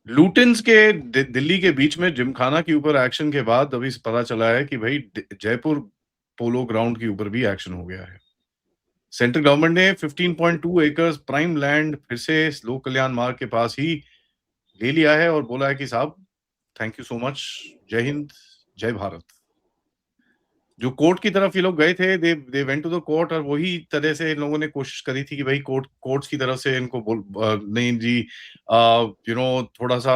लुटेन्स के दिल्ली के बीच में जिमखाना के ऊपर एक्शन के बाद अभी पता चला है कि भाई जयपुर पोलो ग्राउंड के ऊपर भी एक्शन हो गया है। सेंट्रल गवर्नमेंट ने 15.2 एकर्स प्राइम लैंड फिर से लोक कल्याण मार्ग के पास ही ले लिया है और बोला है कि साहब थैंक यू सो मच, जय हिंद, जय भारत। जो कोर्ट की तरफ ये लोग गए थे, they went to the court और वही तरह से इन लोगों ने कोशिश करी थी कि भाई कोर्ट्स की तरफ से इनको नहीं जी, थोड़ा सा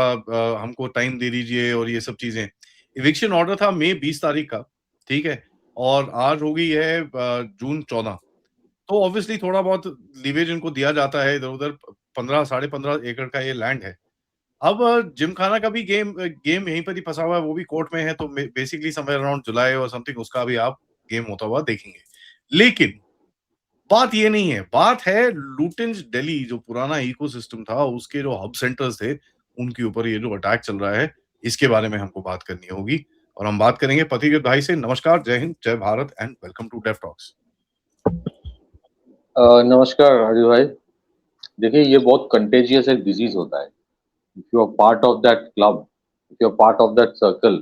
हमको टाइम दे दीजिए और ये सब चीजें। इविक्शन ऑर्डर था मई 20 तारीख का, ठीक है, और आज हो गई है जून 14। तो ऑब्वियसली थोड़ा बहुत लीवेज इनको दिया जाता है, इधर उधर 15 15.5 एकड़ का ये लैंड है। अब जिमखाना का भी गेम यहीं पर ही फंसा हुआ है, वो भी कोर्ट में है, तो बेसिकली समवेयर अराउंड जुलाई और समथिंग उसका भी आप गेम होता हुआ देखेंगे। लेकिन बात ये नहीं है, बात है लुटेन्स दिल्ली जो पुराना इकोसिस्टम था, उसके जो हब सेंटर्स थे, उनके ऊपर ये जो अटैक चल रहा है, इसके बारे में हमको बात करनी होगी और हम बात करेंगे पथिकृत भाई से। नमस्कार, जय हिंद, जय Bharat and welcome to def talks. नमस्कार राजू भाई। देखिए, ये बहुत कंटेजियस एक डिजीज होता है। If you are part of that club, if you are part of that circle,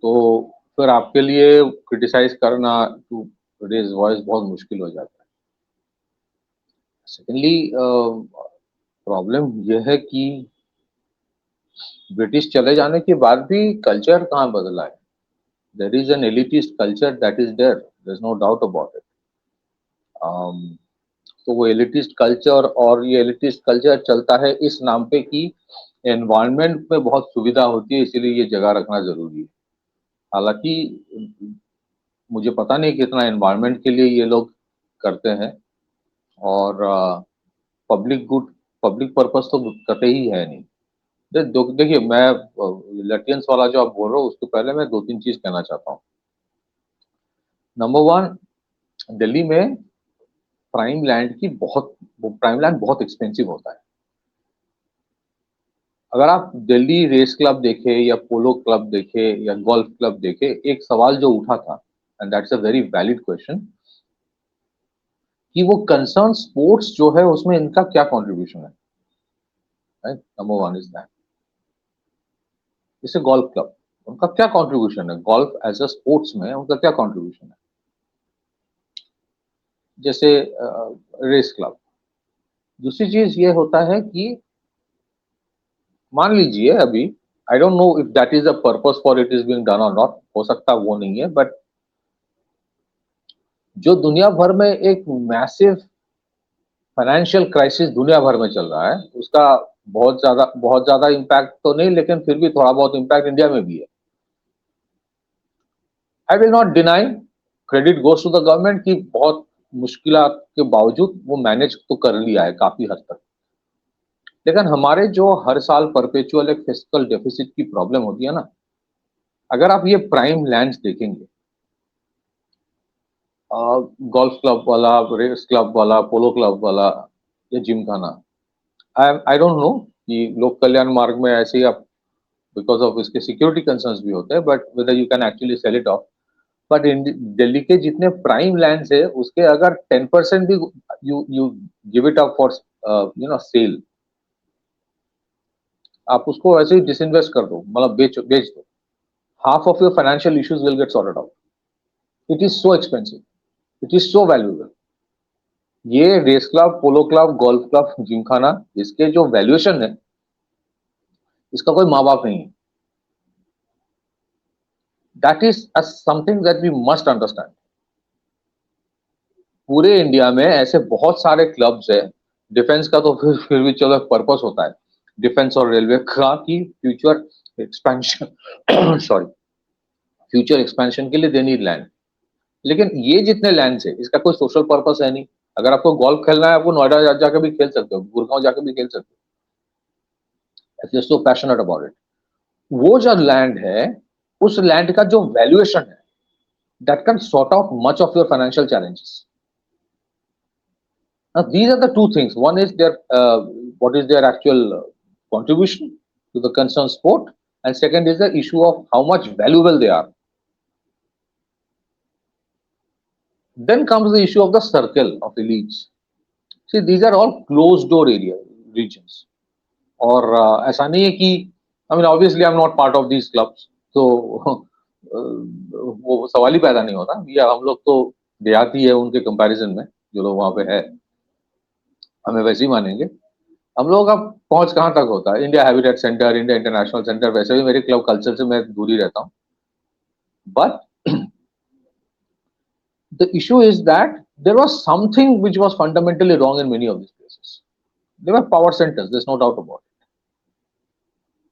तो फिर आपके लिए क्रिटिसाइज करना, टू रेज वॉइस बहुत मुश्किल हो जाता है। सेकेंडली, प्रॉब्लम यह है कि ब्रिटिश चले जाने के बाद भी कल्चर कहाँ बदला है। There is an elitist culture that is there is no doubt about it. तो वो एलिटिस्ट कल्चर, और ये एलिटिस्ट कल्चर चलता है इस नाम पे कि एनवायरनमेंट में बहुत सुविधा होती है, इसीलिए ये जगह रखना जरूरी है। हालांकि मुझे पता नहीं कितना एनवायरनमेंट के लिए ये लोग करते हैं, और पब्लिक गुड, पब्लिक पर्पस तो कतई ही है नहीं। देखिए, मैं लटियंस वाला जो आप बोल रहे हो, उसके पहले मैं दो तीन चीज कहना चाहता हूँ। नंबर वन, दिल्ली में प्राइम लैंड बहुत एक्सपेंसिव होता है। अगर आप दिल्ली रेस क्लब देखे या पोलो क्लब देखे या गोल्फ क्लब देखे, एक सवाल जो उठा था, and that's a very valid question, कि वो कंसर्न स्पोर्ट्स जो है उसमें इनका क्या कंट्रीब्यूशन है। Right, number one is that. जैसे गोल्फ क्लब, उनका क्या कंट्रीब्यूशन है, गोल्फ एज अ स्पोर्ट्स में उनका क्या कंट्रीब्यूशन है। जैसे रेस क्लब। दूसरी चीज ये होता है कि मान लीजिए अभी, I don't know if that is the purpose for it is being done और नॉट, हो सकता है वो नहीं है, बट जो दुनिया भर में एक मैसिव फाइनेंशियल क्राइसिस दुनिया भर में चल रहा है, उसका बहुत ज्यादा इम्पैक्ट तो नहीं, लेकिन फिर भी थोड़ा बहुत इम्पैक्ट इंडिया में भी है। I will not deny, credit goes to the government कि बहुत मुश्किलात के बावजूद वो मैनेज तो कर लिया है काफी हद तक। लेकिन हमारे जो हर साल परपेचुअल एक फिस्कल डेफिसिट की प्रॉब्लम होती है ना, अगर आप ये प्राइम लैंड्स देखेंगे, गोल्फ क्लब वाला, रेस क्लब वाला, पोलो क्लब वाला या जिमखाना, आई डोंट नो कि लोक कल्याण मार्ग में ऐसे ही आप, बिकॉज ऑफ इसके सिक्योरिटी कंसर्न्स भी होते हैं, but whether you can actually sell it off. But Delhi के जितने प्राइम लैंड्स है, उसके अगर 10% भी you give it up for sale, आप उसको ऐसे ही डिसइन्वेस्ट कर दो, मतलब बेच दो, half of your financial issues will get sorted out. It is so expensive. It is so valuable. ये रेस क्लब, पोलो क्लब, गोल्फ क्लब, जिमखाना, इसके जो वैल्यूएशन है, इसका कोई माँ बाप नहीं है। That is something that we must understand. पूरे इंडिया में ऐसे बहुत सारे क्लब्स है। डिफेंस का तो फिर भी चलो पर्पस होता है, डिफेंस और रेलवे का, की future expansion sorry, future expansion के लिए दे नीड लैंड। लेकिन ये जितने लैंड है, इसका कोई सोशल पर्पस है नहीं। अगर आपको गोल्फ खेलना है, आपको नोएडा जाकर भी खेल सकते हो, गुड़गांव जाकर भी खेल सकते हो, if you so passionate about it. वो जो लैंड है, उस लैंड का जो वैल्यूएशन है, that can sort out much of your financial challenges. Now, these are the two things. One is their what is their actual contribution to the concerned sport, and second is the issue of how much valuable they are. Then comes the issue of the circle of elites. See, these are all closed door area regions. और ऐसा नहीं है कि I mean obviously I am not part of these clubs, तो वो सवाल ही पैदा नहीं होता। या हम लोग तो देहाती है उनके कंपैरिजन में, जो लोग वहां पे है हमें वैसे ही मानेंगे। हम लोगों का पहुंच कहाँ तक होता है? India habitat centre, India international centre, वैसे भी मेरे क्लब कल्चर से मैं दूर ही रहता हूँ। But the issue is that there was something which was fundamentally wrong in many of these places. They were power centers, there's no doubt about it.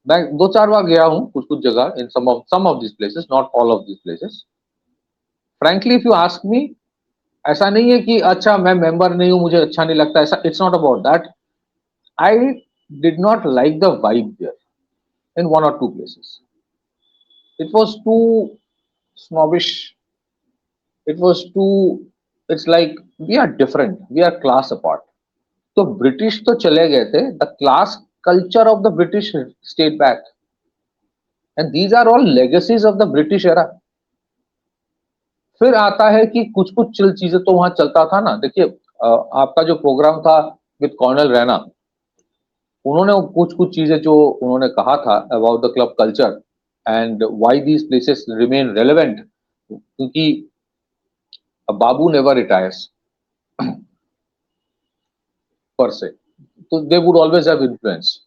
मैं दो चार बार गया हूँ कुछ कुछ जगह इन some of these places, not all of these places. Frankly, if you ask me, ऐसा नहीं है कि अच्छा मैं मेंबर नहीं हूँ मुझे अच्छा नहीं लगता, ऐसा it's not about that. I did not like the vibe there in one or two places. It was too snobbish. It was too, it's like we are different, we are class apart. तो British तो चले गए थे, the class culture of the British state back, and these are all legacies of the British era. फिर आता है कि कुछ कुछ चीजें तो वहां चलता था ना। देखिए आपका जो प्रोग्राम था विद कॉर्नल रैना, उन्होंने कुछ कुछ चीजें जो उन्होंने कहा था about the club culture and why these places remain relevant, क्योंकि babu never retires per se, तो they would always have influence.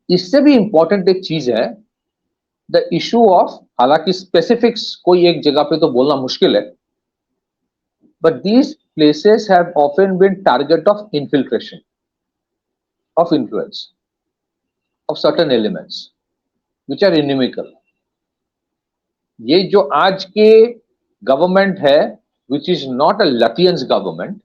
इससे भी इंपॉर्टेंट एक चीज है द इशू ऑफ, हालांकि स्पेसिफिक्स कोई एक जगह पे तो बोलना मुश्किल है, but these places have often been target of infiltration, of influence of certain elements which are inimical. ये जो आज के गवर्नमेंट है which is not a लथियंस government,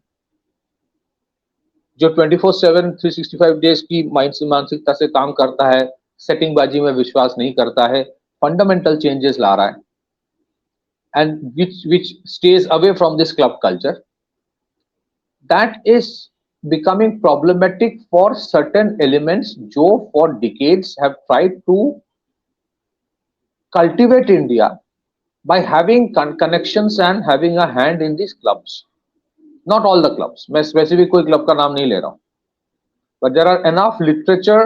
जो 24/7 365 डेज की मानसिकता से काम करता है, सेटिंग बाजी में विश्वास नहीं करता है, फंडामेंटल चेंजेस ला रहा है, and which stays away from this club culture, that is becoming problematic for certain elements जो for decades have tried to cultivate India by having connections and having a hand in these clubs. Not all the clubs, मैं specific कोई club का नाम नहीं ले रहा हूँ, but there are enough literature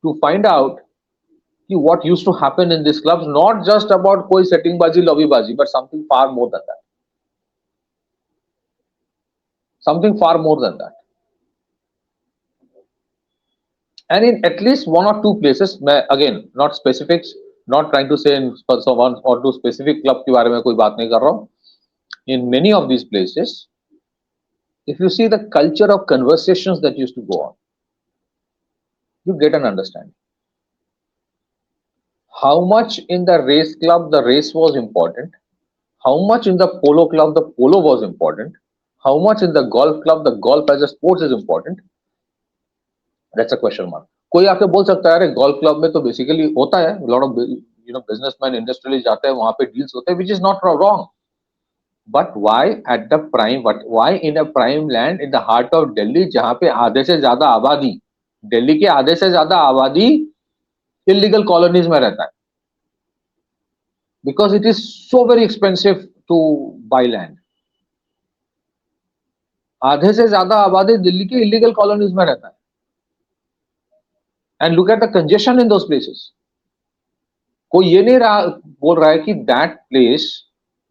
to find out what used to happen in these clubs, not just about koi setting baji, lobby baji, but something far more than that. Something far more than that. And in at least one or two places, again, not specifics, not trying to say in one or two specific club के बारे में कोई बात नहीं कर रहा हूँ. In many of these places, if you see the culture of conversations that used to go on, you get an understanding. How much in the race club the race was important, how much in the polo club the polo was important, how much in the golf club the golf as a sports is important, that's a question mark. कोई आके बोल सकता है अरे golf club में तो basically होता है, lot of businessmen industrialists जाते हैं वहां पे deals होते हैं, which is not wrong. But why at the prime, why in a prime land in the heart of Delhi जहां पे आधे से ज्यादा आबादी, दिल्ली के आधे से ज्यादा आबादी illegal colonies में रहता है, because it is so very expensive to buy land. आधे से ज्यादा आबादी दिल्ली के illegal colonies में रहता है, and look at the congestion in those places. कोई ये नहीं बोल रहा है कि that place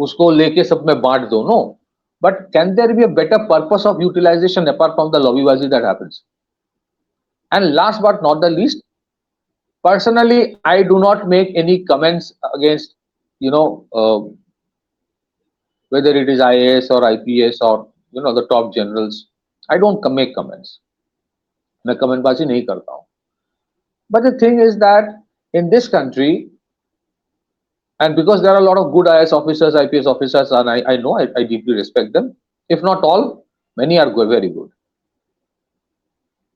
उसको लेके सब में बांट दो, no, but can there be a better purpose of utilization apart from the lobbybazi that happens? And last but not the least, personally I do not make any comments against whether it is IAS or IPS or the top generals. I don't make comments, मैं कमेंटबाजी नहीं करता हूं. But the thing is that in this country, and because there are a lot of good IAS officers, IPS officers, and I know I deeply respect them, if not all, many are very good.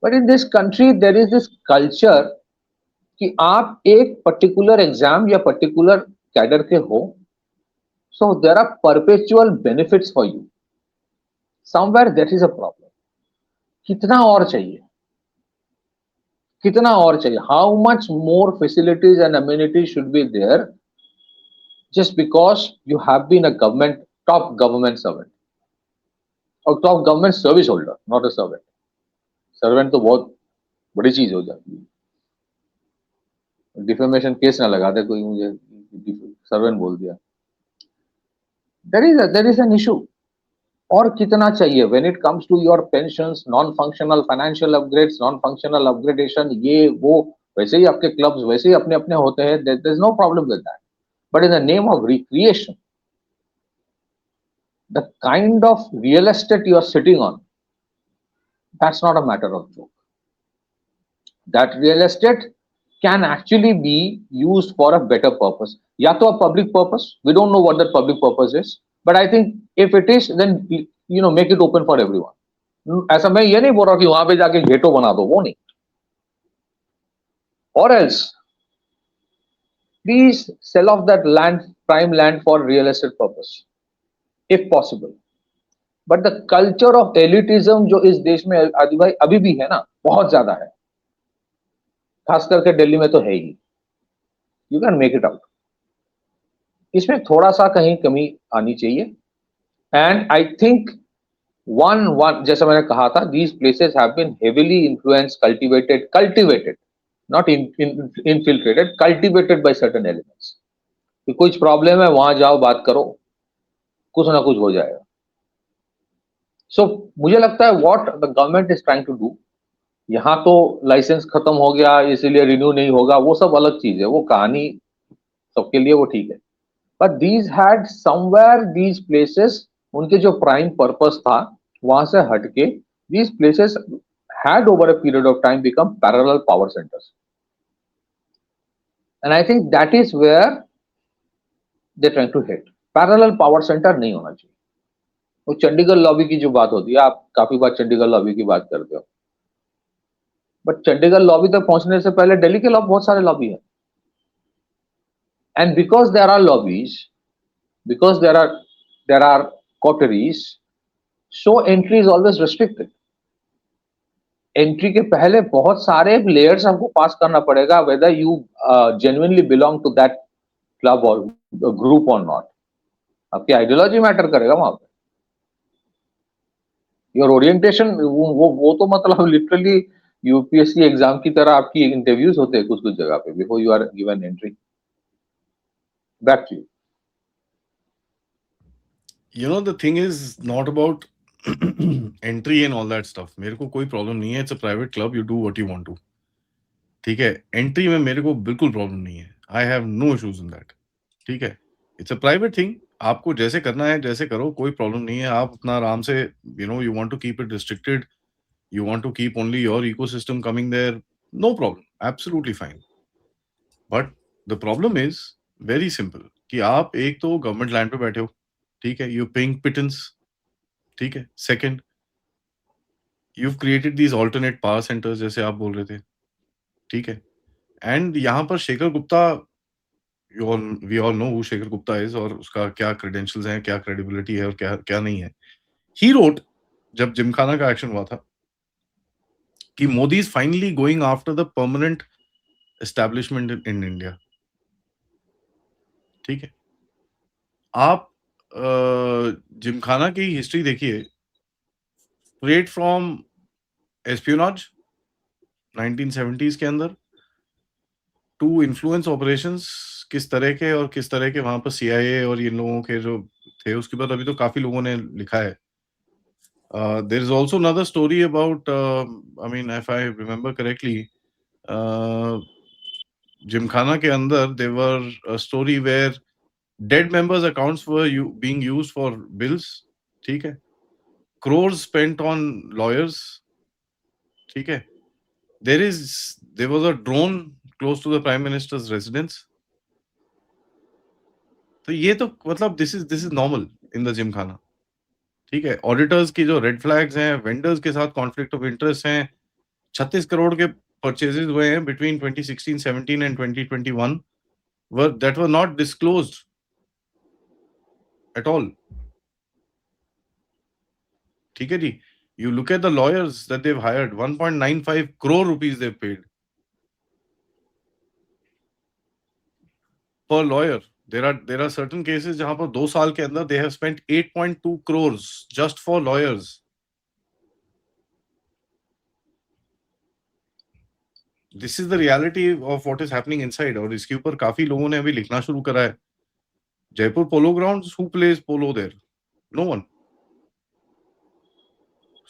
But in this country there is this culture कि आप एक particular exam या particular cadre के हो, so there are perpetual benefits for you. Somewhere that is a problem. कितना और चाहिए, कितना और चाहिए? How much more facilities and amenities should be there just because you have been a top government servant or top government service holder, not a servant? Servant तो बहुत बड़ी चीज हो जाती है, डिफेमेशन केस ना लगा दे कोई मुझे, सर्वेंट बोल दिया, देर इज एन इशू। और कितना चाहिए when it comes to your pensions, non functional financial upgrades, non functional upgradation, ये वो, वैसे ही आपके क्लब्स वैसे ही अपने अपने होते हैं, there is no problem with that, but in the name of recreation, the kind of real estate you are sitting on, that's not a matter of joke. That real estate can actually be used for a better purpose, या तो a public purpose, we don't know what that public purpose is, but I think if it is, then make it open for everyone। ऐसा मैं ये नहीं बोल रहा कि वहां पे जाके गेटो बना दो, वो नहीं, or else please sell off that land, prime land, for real estate purpose if possible। but the culture of elitism जो इस देश में आदि भाई अभी भी है ना, बहुत ज्यादा है, खास करके दिल्ली में तो है ही, you can make it out. इसमें थोड़ा सा कहीं कमी आनी चाहिए। एंड आई थिंक वन जैसा मैंने कहा था, these places have been heavily influence, cultivated, not infiltrated, cultivated by certain elements, कि कुछ प्रॉब्लम है वहां जाओ बात करो, कुछ ना कुछ हो जाएगा। सो मुझे लगता है what the government is trying to do, यहाँ तो लाइसेंस खत्म हो गया इसीलिए रिन्यू नहीं होगा, वो सब अलग चीज है, वो कहानी सबके लिए वो ठीक है, but these had somewhere, these places, उनके जो प्राइम पर्पस था वहां से हटके, these places had over a period of time become parallel power centers, and I think that is where they're trying to hit। parallel power center नहीं होना चाहिए। वो चंडीगढ़ लॉबी की जो बात होती है, आप काफी बार चंडीगढ़ लॉबी की बात करते हो, बट चंडीगढ़ लॉबी तक पहुंचने से पहले दिल्ली के बहुत सारे लॉबी है, and because there are lobbies, because there are coteries, so entry is always restricted। Entry के पहले बहुत सारे लेयर्स आपको पास करना पड़ेगा, whether you genuinely belong to that club और ग्रुप और नॉट, आपकी आइडियोलॉजी मैटर करेगा वहां पे, योर ओरिएंटेशन, वो तो मतलब लिटरली यूपीएससी एग्जाम की तरह आपकी इंटरव्यूज होते हैं कुछ कुछ जगह पे before you are given entry. Back to You know, the thing is not about entry and all that stuff. मेरे को कोई प्रॉब्लम नहीं है, it's a private club, you do what you want to, ठीक है। एंट्री में मेरे को बिल्कुल प्रॉब्लम नहीं है, I have no issues in that, ठीक है। इट्स अ प्राइवेट थिंग, आपको जैसे करना है जैसे करो, कोई प्रॉब्लम नहीं है। आप अपना आराम से, you want to keep it restricted, you want to keep only your ecosystem coming there, no problem, absolutely fine। but the problem is very simple कि आप एक तो गवर्नमेंट लैंड पे बैठे हो, ठीक है, यू पेइंग पिटेंस, ठीक है। Second, you've created these alternate power centers जैसे आप बोल रहे थे, ठीक है। एंड यहाँ पर Shekhar Gupta, we all know who Shekhar Gupta is, और उसका क्या क्रेडेंशियल्स हैं, क्या क्रेडिबिलिटी है और क्या क्या नहीं है। ही रोट, जब जिमखाना का एक्शन हुआ था, कि Modi is finally going after the permanent establishment in India, ठीक है। आप जिमखाना की हिस्ट्री देखिए, स्ट्रेट फ्रॉम एस्पियोनाज 1970s के अंदर टू इन्फ्लुएंस ऑपरेशंस, किस तरह के और किस तरह के वहां पर सीआईए और इन लोगों के जो थे, उसके बाद अभी तो काफी लोगों ने लिखा है। There is also another story about, I mean if I remember correctly, Gymkhana के अंदर there were a story where dead members accounts were being used for bills, ठीक है, crores spent on lawyers, ठीक है। there was a drone close to the prime minister's residence। तो ये तो मतलब this is normal in the Gymkhana, ठीक है। ऑडिटर्स की जो रेड फ्लैग्स हैं, वेंडर्स के साथ कॉन्फ्लिक्ट ऑफ इंटरेस्ट हैं, 36 करोड़ के परचेजेस हुए हैं between 2016, 17 and 2021 that were not disclosed at all, ठीक है जी। You look at the lawyers that they've hired, 1.95 crore rupees they've paid per lawyer। There are certain cases जहां पर 2 साल के अंदर they have spent 8.2 crores just for lawyers। This is the reality of what is happening inside, और इसके ऊपर काफी लोगों ने अभी लिखना शुरू करा है. Jaipur polo grounds, who plays polo there? No one.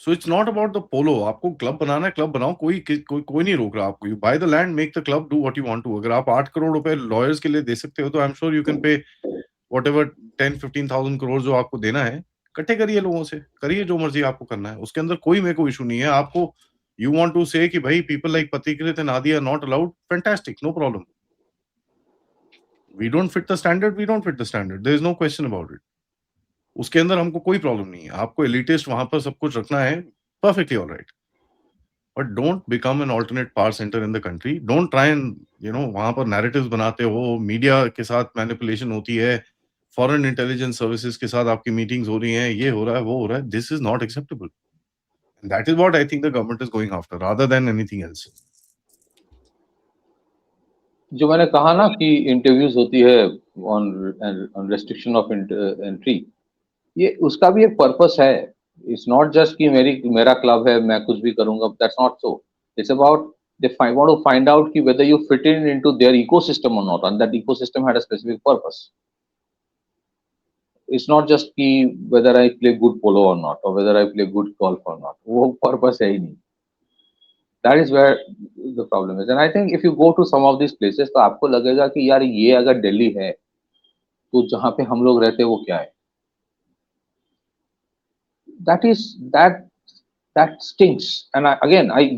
So it's not about the polo. आपको क्लब बनाना है, क्लब बनाओ. कोई नहीं रोक रहा आपको. You buy the land, make the club, do what you want to. अगर आप 8 करोड़ रुपए लॉयर्स के लिए दे सकते हो तो I am sure you can pay whatever 10-15,000 crore जो आपको देना है. इकट्ठे करिए लोगों से, करिए जो मर्जी आपको करना है. उसके अंदर कोई मेरे को इशू नहीं है. आपको यू वांट टू से कि भाई पीपल लाइक पथिकृत एंड आदि are not allowed, fantastic, no problem. We don't fit the standard, we don't fit the standard, there is no question about it. उसके अंदर हमको कोई प्रॉब्लम नहीं है. आपको एलिटिस्ट वहां पर सब कुछ रखना है, perfectly all right. But don't become an alternate power center in the country. Don't try and, वहां पर narratives बनाते हो, मीडिया के साथ मैनिपुलेशन होती है, फॉरेन इंटेलिजेंस सर्विसेज के साथ आपकी मीटिंग्स हो रही हैं, ये हो रहा है, वो हो रहा है. This is not acceptable. That is what I think the government is going after rather than anything else. जो मैंने कहा ना कि इंटरव्यूज होती है ऑन रेस्ट्रिक्शन ऑफ एंट्री, ये उसका भी एक पर्पस है. इट्स नॉट जस्ट कि मेरा क्लब है, मैं कुछ भी करूंगा. That's not so. It's about they want to find out कि whether you fit in into their ecosystem or not, and that ecosystem had a specific purpose. It's not just कि whether I play good polo or not, or whether I play good golf or not. वो purpose है ही नहीं. That is where the problem is. And I think if you go to some of these places, तो आपको लगेगा कि यार ये अगर दिल्ली है तो जहाँ पे हम लोग रहते हैं वो क्या है. That is that stinks. And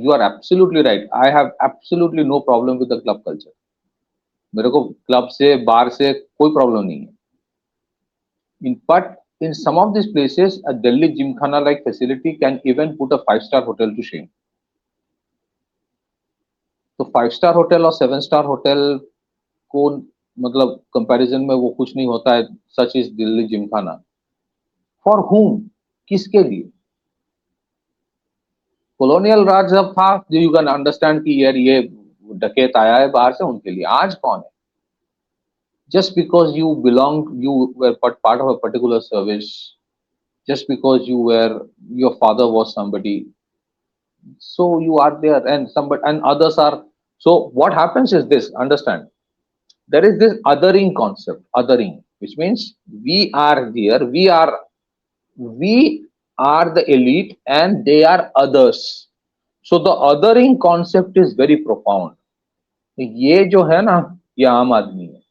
you are absolutely right. I have absolutely no problem with the club culture. मेरे को क्लब से बार से कोई प्रॉब्लम नहीं है. But in some of these places, a Delhi Gymkhana like facility can even put a 5-star hotel to shame. तो 5-star hotel और 7-star hotel को मतलब कंपैरिजन में वो कुछ नहीं होता है. Such is Delhi Gymkhana. For whom? किसके लिए? कॉलोनियल राज जब था, यू कैन अंडरस्टैंड कि यार ये डकैत आया है बाहर से, उनके लिए. आज कौन है? just because you were part of a particular service, just because your father was somebody, so you are there, and others are. So what happens is this, understand, there is this othering concept, which means we are here, we are the elite and they are others. So the othering concept is very profound. ये जो है ना, ये आम आदमी है.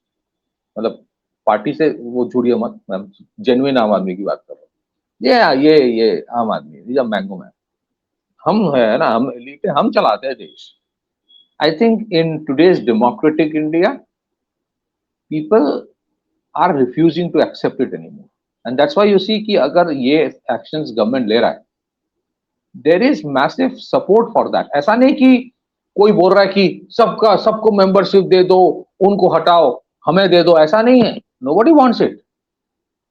मतलब party से वो जुड़िए मत, मैं जेन्युइन आम आदमी की बात कर रहा हूँ. ये आम आदमी है, मैंगो मैन. हम है ना, हम एलिट है, हम चलाते हैं देश. I think in today's democratic India, people are refusing to accept it anymore. And that's why you see कि अगर ये actions government ले रहा है, there is massive support for that. ऐसा नहीं कि कोई बोल रहा है कि सबको मेंबरशिप दे दो, उनको हटाओ, हमें दे दो. ऐसा नहीं है. Nobody wants it.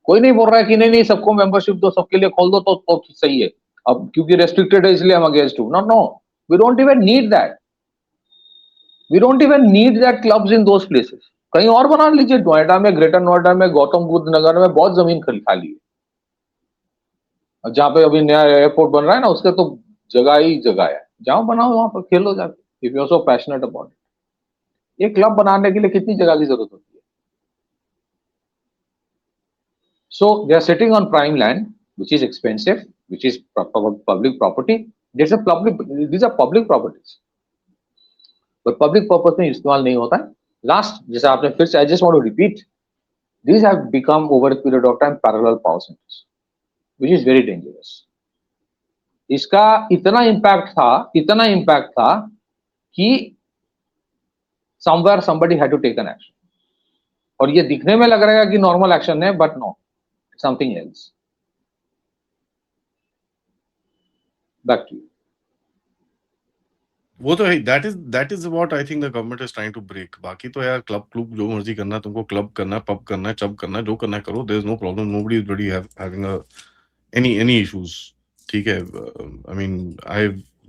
कोई नहीं बोल रहा है कि नहीं सबको मेंबरशिप दो, सबके लिए खोल दो तो सही है. अब क्योंकि रेस्ट्रिक्टेड है इसलिए हम अगेंस्ट हूं. No, we don't even need that. We don't even need that clubs in those places. कहीं और बना लीजिए. नोएडा में, ग्रेटर नोएडा में, गौतम बुद्ध नगर में बहुत जमीन खाली है. जहाँ पे अभी नया एयरपोर्ट बन रहा है ना, उसके तो जगह ही जगह है. जाओ बनाओ, वहां पर खेलो जाके. If you are so passionate about it. ये क्लब बनाने के लिए कितनी जगह की जरूरत होती है? So they are sitting on prime land, which is expensive, which is public property. These are public properties. But public purpose में इस्तेमाल नहीं होता है. Last, जैसे आपने फिर से, I just want to repeat, these have become over a period of time parallel power centers, which is very dangerous. इसका इतना इम्पैक्ट था कि somewhere somebody had to take an action. और ये दिखने में लग रहा है कि नॉर्मल एक्शन है, but no, something else. Back to you. वो तो है. That is what I think the government is trying to break. बाकी तो यार क्लब जो मर्जी करना है, तुमको क्लब करना है, पब करना है, चब करना है, जो करना है करो. There is no problem. Nobody is bloody having any issues. ठीक है. I mean I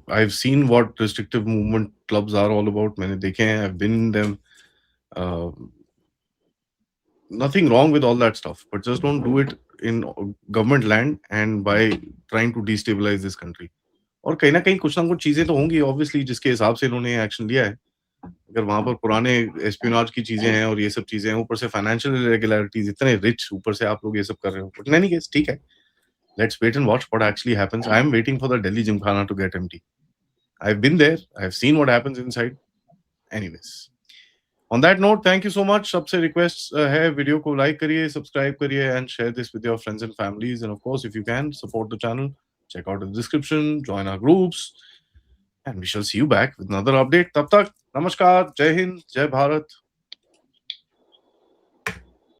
have seen what restrictive movement clubs are all about. मैंने देखे हैं. I have been in them. Nothing wrong with all that stuff, but just don't do it in government land and by trying to destabilize this country. और कहीं ना कहीं कुछ ना कुछ चीजें तो होंगी ऑब्वियसली जिसके हिसाब से इन्होंने एक्शन लिया है. अगर वहां पर पुराने एस्पियोनाज की चीजें हैं और ये सब चीजें हैं, ऊपर से फाइनेंशियल इरेगुलरिटीज, इतने रिच, ऊपर से आप लोग ये सब कर रहे हो, बट इन एनी केस ठीक है, let's wait and watch what actually happens. I am waiting for the Delhi Gymkhana to get empty. I've been there, I've seen what happens inside. Anyways, on that note, thank you so much. सबसे requests है, video को like करिए, subscribe करिए and share this with your friends and families. And of course, if you can, support the channel. Check out the description, join our groups, and we shall see you back with another update. तब तक, नमस्कार, जय हिंद, जय भारत.